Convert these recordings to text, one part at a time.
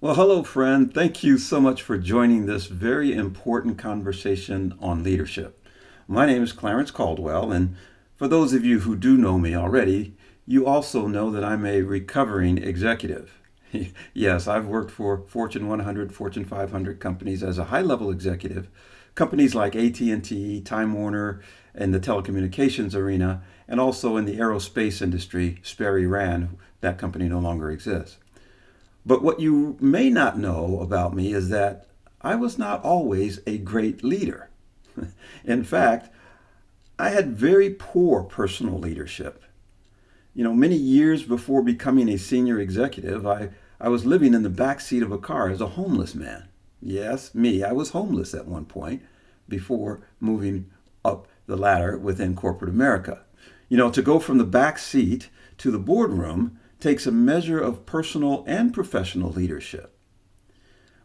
Well, hello, friend. Thank you so much for joining this very important conversation on leadership. My name is Clarence Caldwell, and for those of you who do know me already, you also know that I'm a recovering executive. Yes, I've worked for Fortune 100, Fortune 500 companies as a high-level executive, companies like AT&T, Time Warner, in the telecommunications arena, and also in the aerospace industry. Sperry Rand, that company no longer exists. But what you may not know about me is that I was not always a great leader. In fact, I had very poor personal leadership. Many years before becoming a senior executive, I was living in the back seat of a car as a homeless man. Yes, me, I was homeless at one point before moving up the ladder within corporate America. To go from the back seat to the boardroom takes a measure of personal and professional leadership.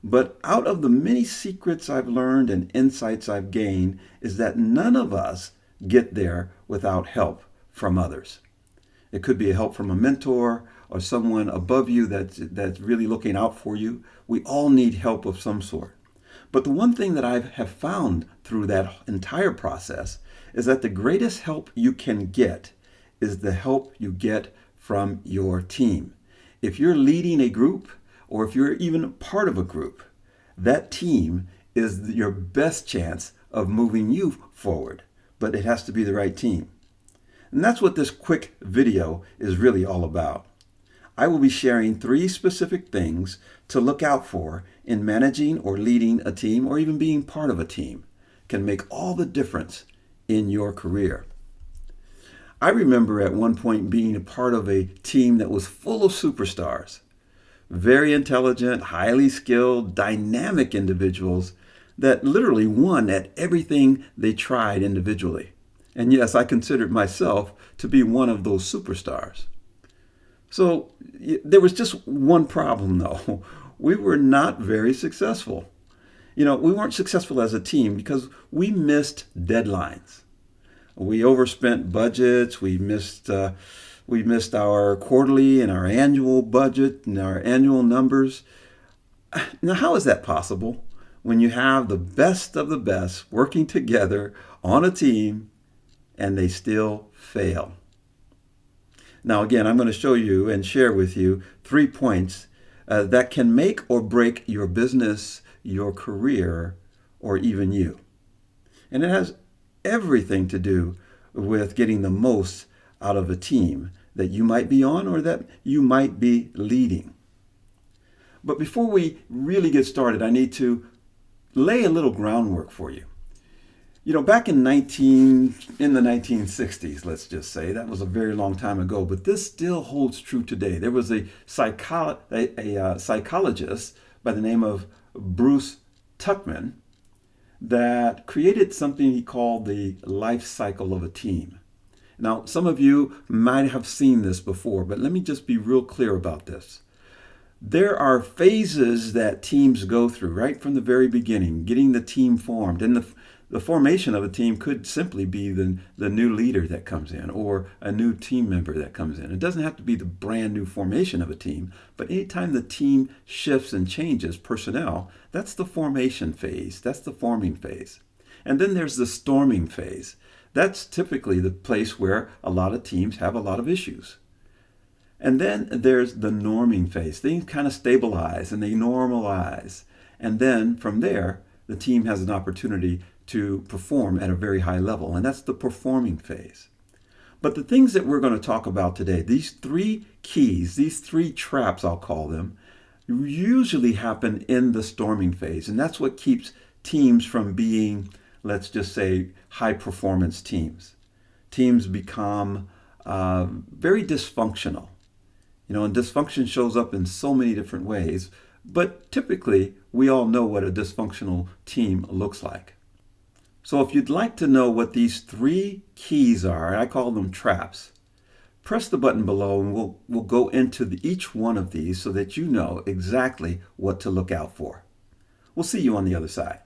But out of the many secrets I've learned and insights I've gained is that none of us get there without help from others. It could be a help from a mentor or someone above you that's really looking out for you. We all need help of some sort. But the one thing that I have found through that entire process is that the greatest help you can get is the help you get from your team. If you're leading a group or if you're even part of a group, that team is your best chance of moving you forward. But it has to be the right team. And that's what this quick video is really all about. I will be sharing 3 specific things to look out for in managing or leading a team or even being part of a team. Can make all the difference in your career. I remember at one point being a part of a team that was full of superstars, very intelligent, highly skilled, dynamic individuals that literally won at everything they tried individually. And yes, I considered myself to be one of those superstars. So there was just one problem though. We were not very successful. We weren't successful as a team because we missed deadlines. We overspent budgets. We missed our quarterly and our annual budget and our annual numbers. Now, how is that possible when you have the best of the best working together on a team and they still fail? Now, again, I'm going to show you and share with you 3 points that can make or break your business, your career, or even you. And it has everything to do with getting the most out of a team that you might be on or that you might be leading. But before we really get started, I need to lay a little groundwork for you. Back in the 1960s, let's just say, that was a very long time ago, but this still holds true today. There was a psychologist by the name of Bruce Tuckman that created something he called the life cycle of a team. Now, some of you might have seen this before, but let me just be real clear about this. There are phases that teams go through right from the very beginning, getting the team formed. And the formation of a team could simply be the new leader that comes in or a new team member that comes in. It doesn't have to be the brand new formation of a team, but anytime the team shifts and changes personnel, that's the formation phase. That's the forming phase. And then there's the storming phase. That's typically the place where a lot of teams have a lot of issues. And then there's the norming phase. Things kind of stabilize and they normalize. And then from there, the team has an opportunity to perform at a very high level. And that's the performing phase. But the things that we're going to talk about today, these 3 keys, these 3 traps, I'll call them, usually happen in the storming phase. And that's what keeps teams from being, let's just say, high performance teams. Teams become very dysfunctional. And dysfunction shows up in so many different ways, but typically we all know what a dysfunctional team looks like. So if you'd like to know what these 3 keys are, I call them traps, press the button below and we'll go into each one of these so that you know exactly what to look out for. We'll see you on the other side.